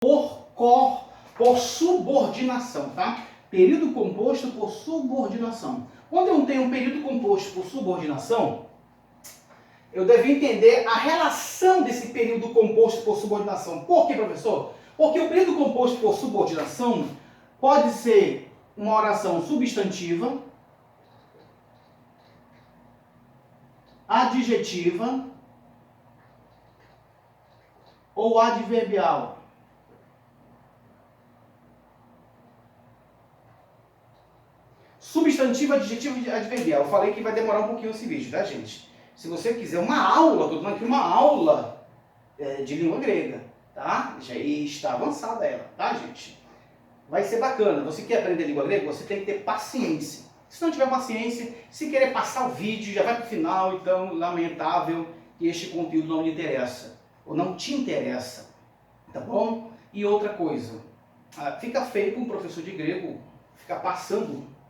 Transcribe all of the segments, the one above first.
por subordinação, tá? Período composto por subordinação. Quando eu tenho um período composto por subordinação, eu devo entender a relação desse período composto por subordinação. Por quê, professor? Porque o período composto por subordinação pode ser uma oração substantiva, adjetiva ou adverbial. Substantivo, adjetivo e adverbial. Eu falei que vai demorar um pouquinho esse vídeo, tá, gente? Se você quiser uma aula, estou dando aqui uma aula de língua grega, tá? Já está avançada ela, tá, gente? Vai ser bacana. Você quer aprender língua grega? Você tem que ter paciência. Se não tiver paciência, se querer passar o vídeo, já vai para o final, então, lamentável que este conteúdo não lhe interessa, ou não te interessa, tá bom? E outra coisa, fica feio para um professor de grego ficar passando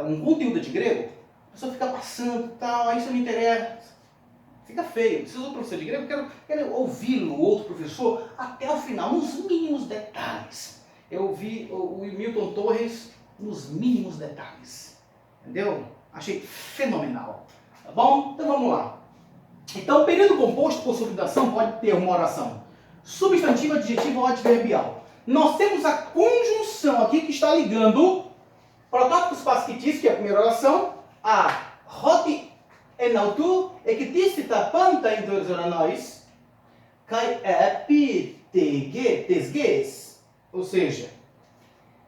um conteúdo de grego, a pessoa fica passando e tal, aí isso não interessa. Fica feio. Preciso do professor de grego, quero ouvi-lo, outro professor, até o final, nos mínimos detalhes. Eu ouvi o Milton Torres nos mínimos detalhes. Entendeu? Achei fenomenal. Tá bom? Então vamos lá. Então o período composto por subordinação pode ter uma oração substantiva, adjetiva ou adverbial. Nós temos a conjunção aqui que está ligando protótipos pasquitis, que é a primeira oração, a roti enautu ektistita panta indorzoranois kai epi tesges. Ou seja,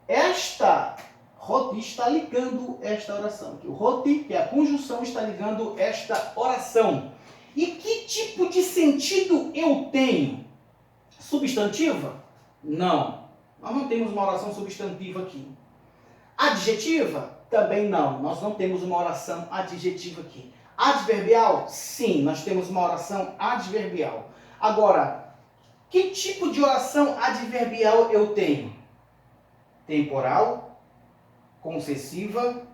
esta roti está ligando esta oração. O roti, que é a conjunção, está ligando esta oração. E que tipo de sentido eu tenho? Substantiva? Não. Nós não temos uma oração substantiva aqui. Adjetiva? Também não. Nós não temos uma oração adjetiva aqui. Adverbial? Sim, nós temos uma oração adverbial. Agora, que tipo de oração adverbial eu tenho? Temporal, concessiva,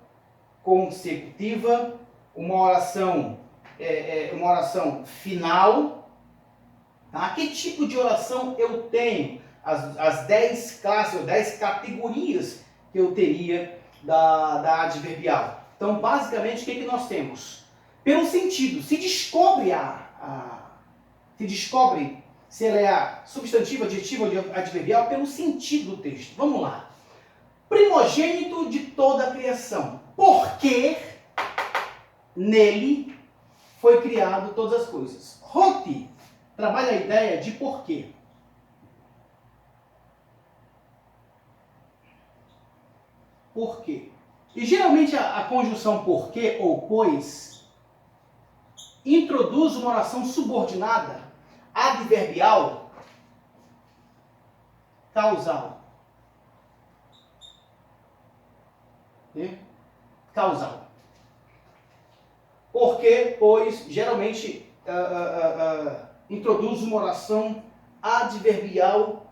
consecutiva, uma oração final. Tá? Que tipo de oração eu tenho? As 10 classes, ou 10 categorias que eu teria da adverbial. Então, basicamente, o que nós temos? Pelo sentido, se descobre se ela é substantiva, adjetiva ou adverbial pelo sentido do texto. Vamos lá. Primogênito de toda a criação. Porque nele foi criado todas as coisas. Roti trabalha a ideia de porquê. Porquê. E geralmente a conjunção porque ou pois introduz uma oração subordinada, adverbial, causal. Causal. Porque, pois, geralmente introduz uma oração adverbial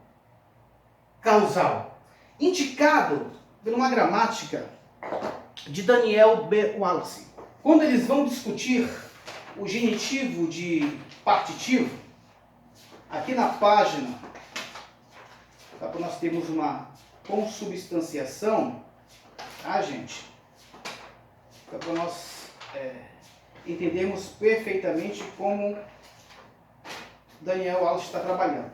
causal. Indicado por uma gramática de Daniel B. Wallace. Quando eles vão discutir o genitivo de partitivo, aqui na página, nós temos uma consubstanciação, tá, gente? Para nós entendermos perfeitamente como Daniel Wallace está trabalhando.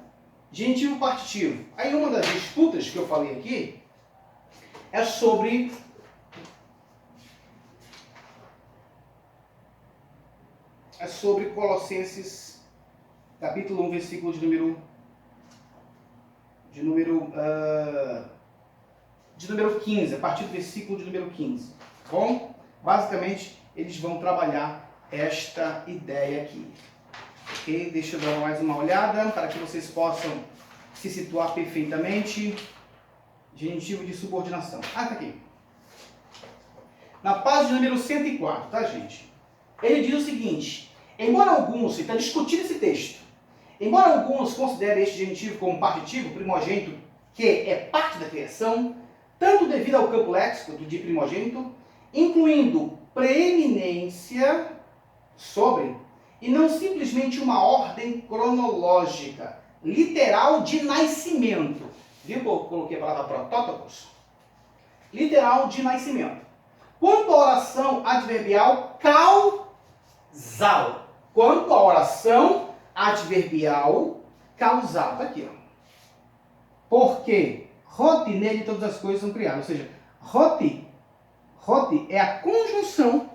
Genitivo partitivo. Aí uma das disputas que eu falei aqui é sobre Colossenses, capítulo 1, versículo de número 15, a partir do versículo de número 15. Bom, basicamente, eles vão trabalhar esta ideia aqui. Ok? Deixa eu dar mais uma olhada para que vocês possam se situar perfeitamente. Genitivo de subordinação. Tá aqui. Na página número 104, tá, gente? Ele diz o seguinte: embora alguns, ele está discutindo esse texto, embora alguns considerem este genitivo como partitivo, primogênito, que é parte da criação, tanto devido ao campo léxico de primogênito, incluindo preeminência sobre, e não simplesmente uma ordem cronológica. literal de nascimento. Viu que eu coloquei a palavra protótipos? Literal de nascimento. Quanto à oração adverbial causal. Quanto à oração adverbial causal. Tá aqui, ó. Porque roti, nele todas as coisas são criadas. Ou seja, roti é a conjunção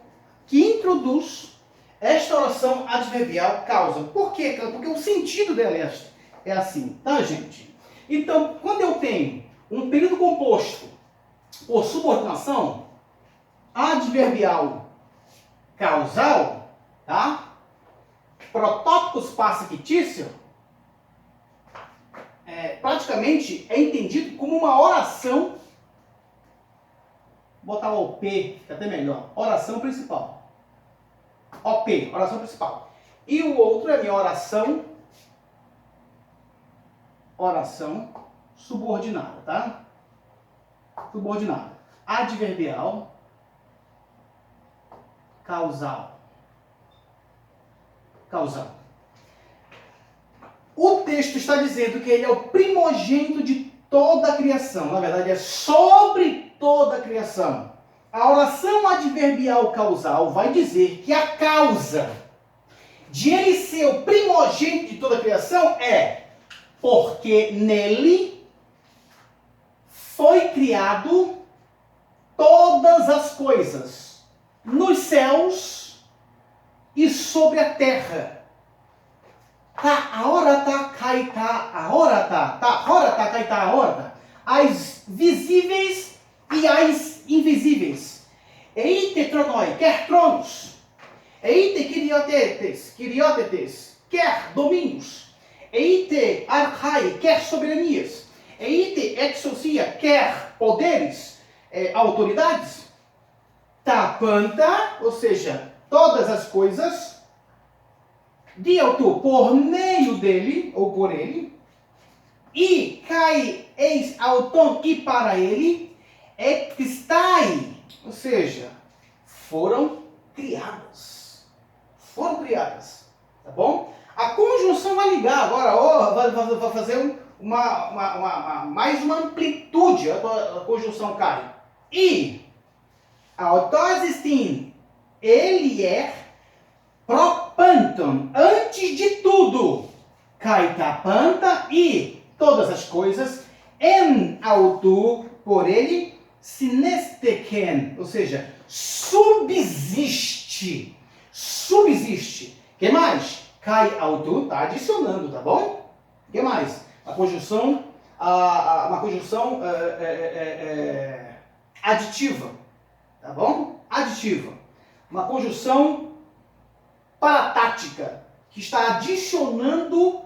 que introduz esta oração adverbial causa. Por quê? Porque o sentido dela é assim, tá, gente? Então, quando eu tenho um período composto por subordinação adverbial causal, tá? Protótipos passivo fictício, praticamente é entendido como uma oração. Vou botar o OP, fica até melhor. Oração principal. OP, oração principal. E o outro é minha oração subordinada, tá? Subordinada. Adverbial causal. O texto está dizendo que ele é o primogênito de toda a criação. Na verdade, é sobre toda a criação. A oração adverbial causal vai dizer que a causa de ele ser o primogênito de toda a criação é porque nele foi criado todas as coisas, nos céus e sobre a terra. As visíveis e as invisíveis. Eite tronoi, quer tronos. Eite quiriotetes, quer domínios. Eite archai, quer soberanias. Eite exousia, quer poderes, autoridades. Tapanta, ou seja, todas as coisas. Diotu, por meio dele, ou por ele, e cai eis auton, e para ele, extai, ou seja, foram criadas. Tá bom? A conjunção vai ligar agora, vai fazer mais uma amplitude, a conjunção cai. E, autosistin, ele é propanton, antes de tudo, caetapanta e todas as coisas, en autu, por ele, sinesteken, ou seja, subsiste. Que mais? Cai autu, tá adicionando, tá bom? Que mais? A conjunção, uma conjunção aditiva, tá bom? Aditiva. Uma conjunção paratática, que está adicionando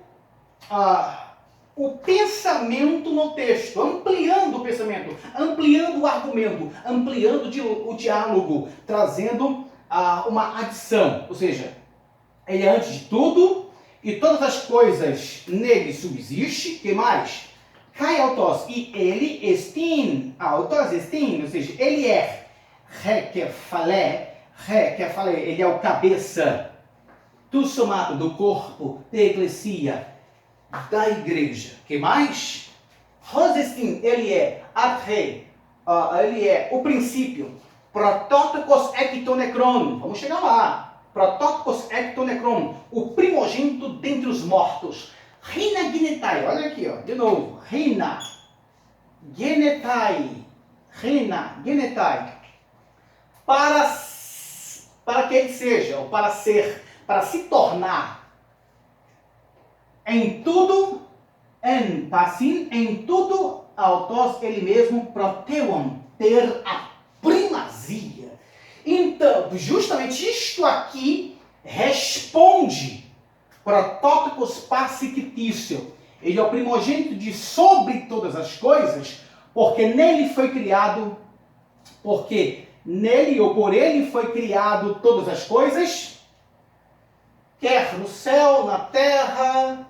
o pensamento no texto, ampliando o pensamento, ampliando o argumento, ampliando o diálogo, trazendo uma adição. Ou seja, ele é antes de tudo, e todas as coisas nele subsistem. Que mais? Kai autos, e ele estin, autos estin, ou seja, ele é que falei, ele é o cabeça do somato, do corpo, da eclesia, da igreja. Que mais? Rosestin, ele é arche, ele é o princípio. Protótipos ectonecron, vamos chegar lá. Protótipos ectonecron, o primogênito dentre os mortos. Rina genetai, olha aqui, ó, de novo. Rina genetai. Para que ele seja, ou para ser, para se tornar em tudo, en passim, em tudo, autos, ele mesmo, proteuam, ter a primazia. Então, justamente isto aqui responde protótipos passivo fictício. Ele é o primogênito de sobre todas as coisas, porque nele foi criado, porque nele ou por ele foi criado todas as coisas, quer no céu, na terra,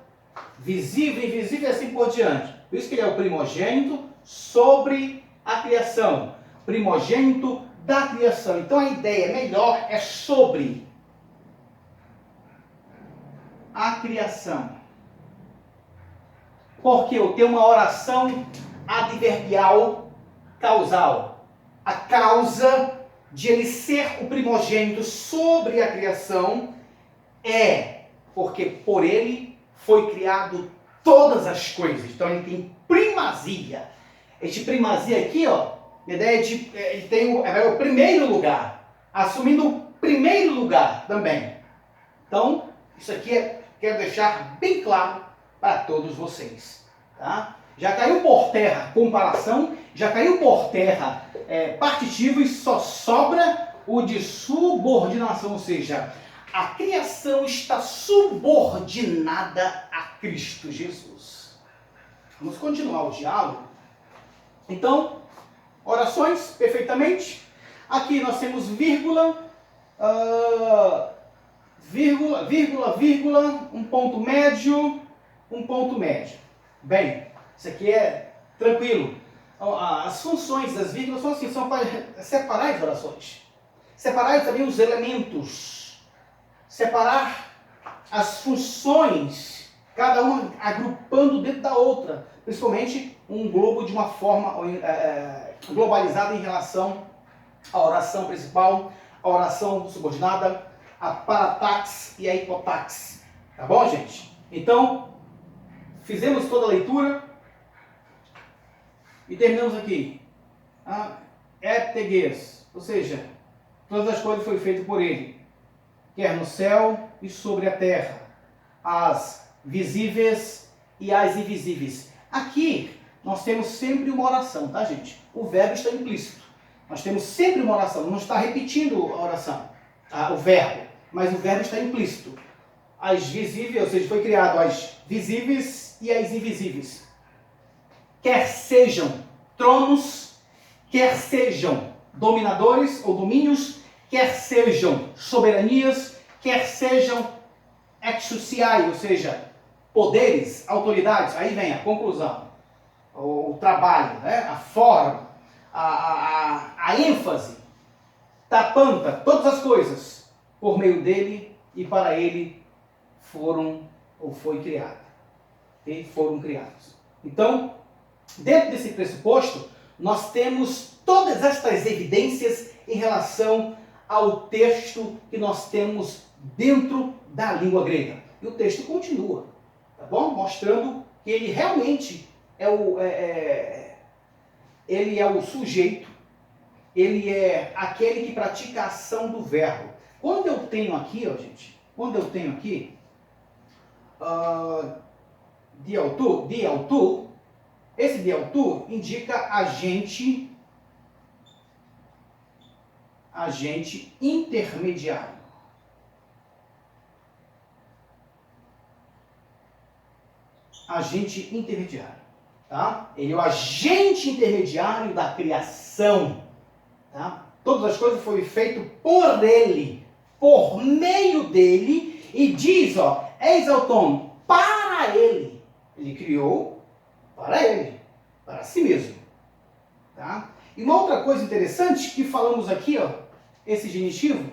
visível, invisível e assim por diante. Por isso que ele é o primogênito sobre a criação. Primogênito da criação. Então a ideia melhor é sobre a criação. Porque eu tenho uma oração adverbial causal. A causa de ele ser o primogênito sobre a criação é porque por ele foi criado todas as coisas. Então ele tem primazia. Este primazia aqui, ó, a ideia de ele tem o primeiro lugar, assumindo o primeiro lugar também. Então, isso aqui quero deixar bem claro para todos vocês. Tá? Já caiu por terra comparação, já caiu por terra partitivo e só sobra o de subordinação, ou seja, a criação está subordinada a Cristo Jesus. Vamos continuar o diálogo. Então, orações, perfeitamente. Aqui nós temos vírgula, vírgula, um ponto médio. Bem, isso aqui é tranquilo. As funções das vírgulas são assim, são para separar as orações. Separar também os elementos. Separar as funções, cada uma agrupando dentro da outra. Principalmente um globo de uma forma globalizada em relação à oração principal, à oração subordinada, a paratax e a hipotax. Tá bom, gente? Então, fizemos toda a leitura e terminamos aqui. Eptegues, ou seja, todas as coisas foram feitas por ele, quer no céu e sobre a terra, as visíveis e as invisíveis. Aqui nós temos sempre uma oração, tá, gente? O verbo está implícito. Nós temos sempre uma oração, não está repetindo a oração, o verbo, mas o verbo está implícito. As visíveis, ou seja, foi criado as visíveis e as invisíveis. Quer sejam tronos, quer sejam dominadores ou domínios, quer sejam soberanias, quer sejam exousiai, ou seja, poderes, autoridades. Aí vem a conclusão, o trabalho, né? A forma, a ênfase, tapanta, todas as coisas, por meio dele e para ele foi criado. E foram criados. Então, dentro desse pressuposto, nós temos todas estas evidências em relação ao texto que nós temos dentro da língua grega. E o texto continua, tá bom? Mostrando que ele realmente ele é o sujeito, ele é aquele que pratica a ação do verbo. Quando eu tenho aqui, ó, gente, de autor, esse de autor indica agente intermediário. Agente intermediário, tá? Ele é o agente intermediário da criação, tá? Todas as coisas foram feitas por ele, por meio dele, e diz, ó, eis autônomo, para ele. Ele criou para ele, para si mesmo, tá? E uma outra coisa interessante que falamos aqui, ó, esse genitivo,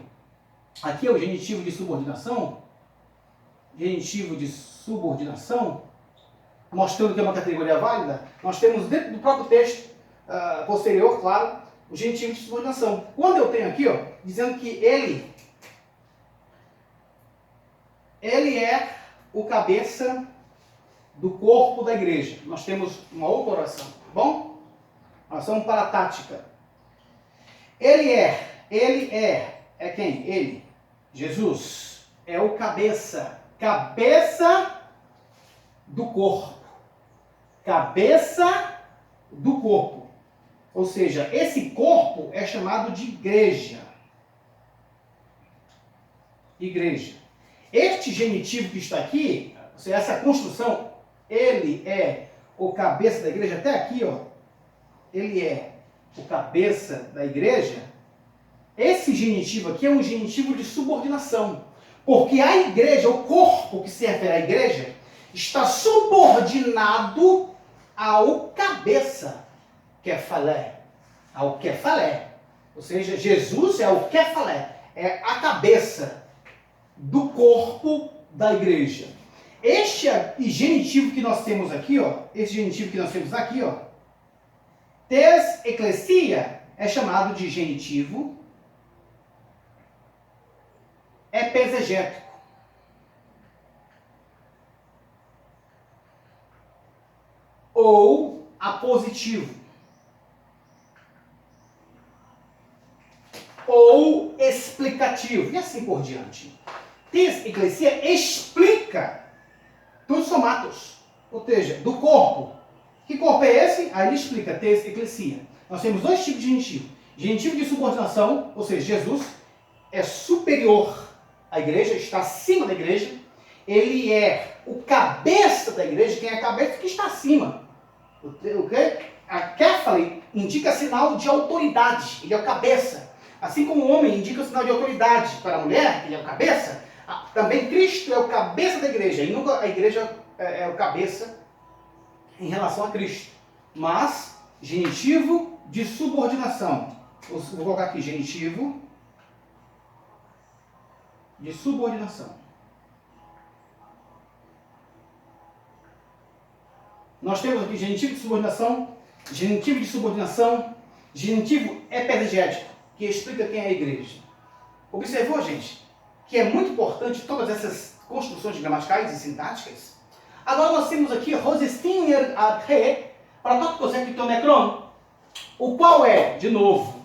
aqui é o genitivo de subordinação, mostrando que é uma categoria válida. Nós temos dentro do próprio texto, posterior, claro, o genitivo de subordinação. Quando eu tenho aqui, ó, dizendo que ele é o cabeça do corpo da igreja. Nós temos uma outra oração, tá bom? Oração paratática. Ele é quem? Ele, Jesus, é o cabeça do corpo. Cabeça do corpo. Ou seja, esse corpo é chamado de igreja. Igreja. Este genitivo que está aqui, ou seja, essa construção, ele é o cabeça da igreja, até aqui, ó, ele é o cabeça da igreja. Esse genitivo aqui é um genitivo de subordinação, porque a igreja, o corpo que se refere à igreja, está subordinado ao cabeça, kephalé, ao kephalé. Ou seja, Jesus é o kephalé, é a cabeça do corpo da igreja. Este genitivo que nós temos aqui, ó, esse genitivo que nós temos aqui, ó, tes ecclesia, é chamado de genitivo epesegético. Ou apositivo. Ou explicativo. E assim por diante. Tes ecclesia explica dos somatos. Ou seja, do corpo. Que corpo é esse? Aí ele explica, tes ecclesia. Nós temos dois tipos de genitivo. Genitivo de subordinação, ou seja, Jesus é superior à igreja, está acima da igreja. Ele é o cabeça da igreja. Quem é a cabeça que está acima. A Kéfale indica sinal de autoridade. Ele é o cabeça. Assim como o homem indica o sinal de autoridade para a mulher, ele é o cabeça, também Cristo é o cabeça da igreja. E nunca a igreja é o cabeça em relação a Cristo. Mas, genitivo de subordinação. Vou colocar aqui, genitivo de subordinação. Nós temos aqui genitivo de subordinação, genitivo epesegético, que explica quem é a igreja. Observou, gente, que é muito importante todas essas construções gramaticais e sintáticas? Agora nós temos aqui Rosestinger ad re, protótipos equitonecron, o qual é, de novo,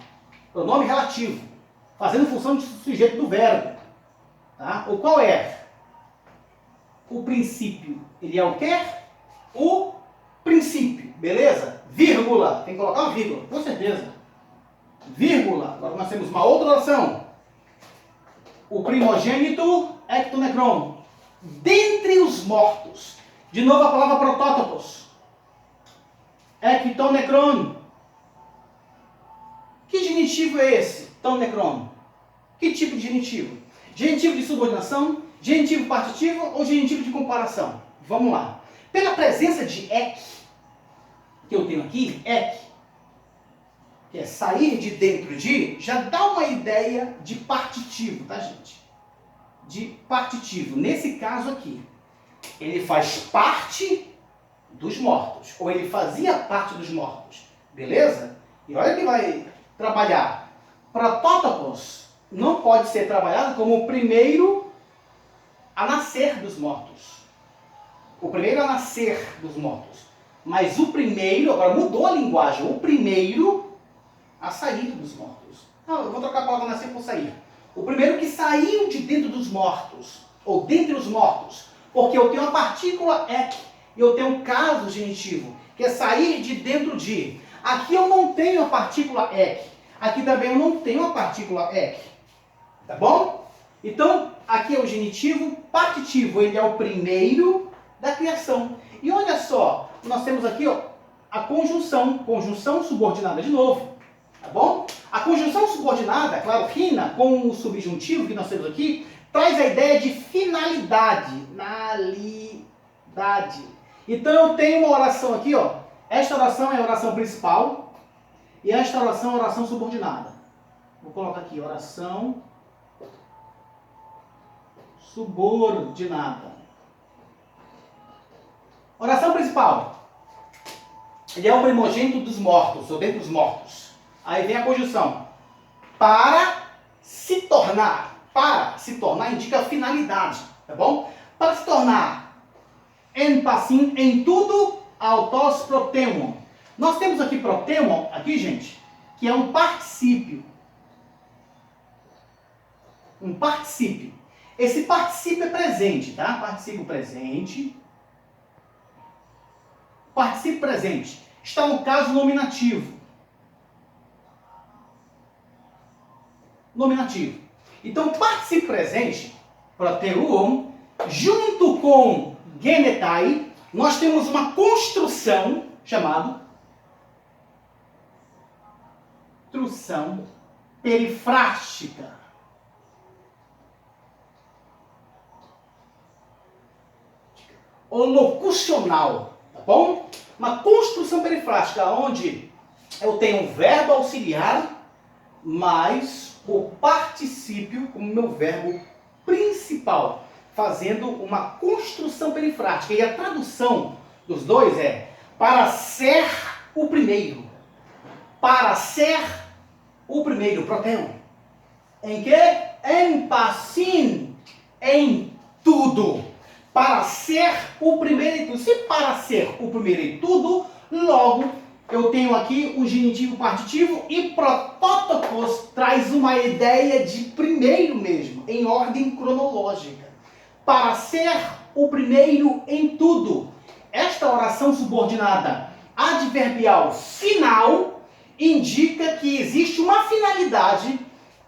pronome relativo, fazendo função de sujeito do verbo. Tá? O qual é? O princípio. Ele é o quê? O princípio, beleza? Vírgula, tem que colocar uma vírgula, com certeza. Vírgula, agora nós temos uma outra oração. O primogênito ectonecron, dentre os mortos. De novo a palavra protótopos. Ectonecron. Que genitivo é esse? Tonecron. Que tipo de genitivo? Genitivo de subordinação, genitivo partitivo ou genitivo de comparação? Vamos lá. Pela presença de ek, que eu tenho aqui, ek, que é sair de dentro de, já dá uma ideia de partitivo, tá, gente? De partitivo. Nesse caso aqui, ele faz parte dos mortos, ou ele fazia parte dos mortos, beleza? E olha que vai trabalhar. Protótopos não pode ser trabalhado como o primeiro a nascer dos mortos. O primeiro a nascer dos mortos. Mas o primeiro, agora mudou a linguagem, o primeiro a sair dos mortos. Não, eu vou trocar a palavra nascer por sair. O primeiro que saiu de dentro dos mortos, ou dentre os mortos, porque eu tenho a partícula ek, e eu tenho um caso genitivo, que é sair de dentro de. Aqui eu não tenho a partícula ek, aqui também eu não tenho a partícula ek. Tá bom? Então, aqui é o genitivo partitivo, ele é o primeiro da criação. E olha só, nós temos aqui ó, a conjunção subordinada de novo. Tá bom? A conjunção subordinada, claro, rina com o subjuntivo que nós temos aqui, traz a ideia de finalidade. Finalidade. Então eu tenho uma oração aqui, ó. Esta oração é a oração principal e esta oração é a oração subordinada. Vou colocar aqui, oração subordinada. Oração principal. Ele é o primogênito dos mortos, ou dentre os mortos. Aí vem a conjunção. Para se tornar. Para se tornar indica finalidade, tá bom? Para se tornar en passim, em tudo, autos protemon. Nós temos aqui protemon, aqui gente, que é um particípio. Um particípio. Esse particípio é presente, tá? Particípio presente. Particípio presente. Está no caso nominativo. Nominativo. Então, particípio presente, proteuon, junto com genetai, nós temos uma construção chamada construção perifrástica. Ou locucional, tá bom? Uma construção perifrástica, onde eu tenho um verbo auxiliar, mais o particípio como meu verbo principal, fazendo uma construção perifrática. E a tradução dos dois é para ser o primeiro. Para ser o primeiro, proteon. Em que? Em passim, em tudo. Para ser o primeiro em tudo. Se para ser o primeiro em tudo, logo eu tenho aqui o genitivo partitivo e protótopos traz uma ideia de primeiro mesmo, em ordem cronológica. Para ser o primeiro em tudo. Esta oração subordinada adverbial final indica que existe uma finalidade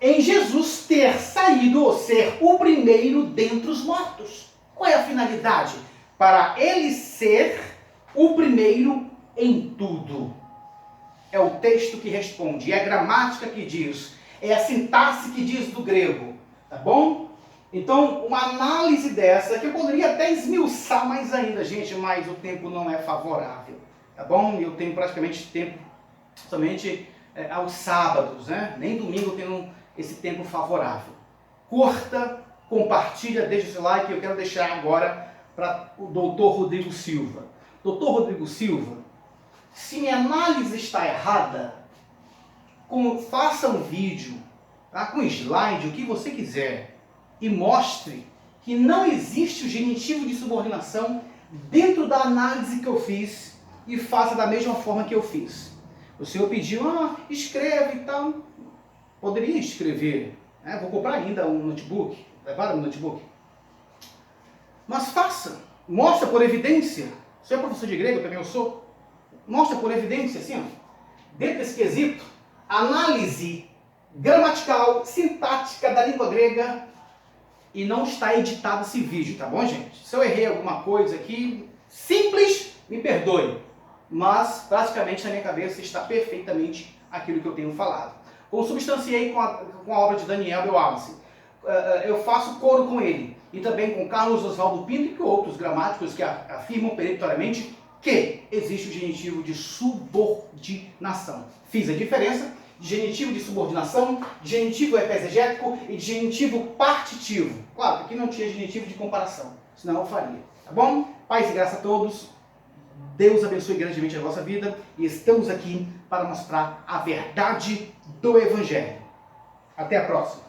em Jesus ter saído ou ser o primeiro dentre os mortos. Qual é a finalidade? Para ele ser o primeiro em tudo. É o texto que responde, é a gramática que diz, é a sintaxe que diz do grego, tá bom? Então, uma análise dessa, que eu poderia até esmiuçar mais ainda, gente, mas o tempo não é favorável, tá bom? Eu tenho praticamente tempo somente aos sábados, né? Nem domingo eu tenho esse tempo favorável. Curta, compartilha, deixa o seu like, eu quero deixar agora para o doutor Rodrigo Silva. Doutor Rodrigo Silva, se minha análise está errada, faça um vídeo, tá? Com slide, o que você quiser, e mostre que não existe o genitivo de subordinação dentro da análise que eu fiz e faça da mesma forma que eu fiz. O senhor pediu, escreve e tal. Poderia escrever, né? Vou comprar ainda um notebook, levar um notebook. Mas faça, mostra por evidência. Você é professor de grego, também eu sou. Mostra por evidência, assim, dentro desse quesito, análise gramatical, sintática da língua grega, e não está editado esse vídeo, tá bom, gente? Se eu errei alguma coisa aqui, simples, me perdoe. Mas, praticamente, na minha cabeça está perfeitamente aquilo que eu tenho falado. Consubstanciei com a obra de Daniel Belwallace. Eu faço coro com ele. E também com Carlos Oswaldo Pinto e com outros gramáticos que afirmam peremptoriamente que existe o genitivo de subordinação. Fiz a diferença de genitivo de subordinação, de genitivo epexegético e de genitivo partitivo. Claro, aqui não tinha genitivo de comparação, senão eu faria. Tá bom? Paz e graça a todos. Deus abençoe grandemente a vossa vida e estamos aqui para mostrar a verdade do Evangelho. Até a próxima.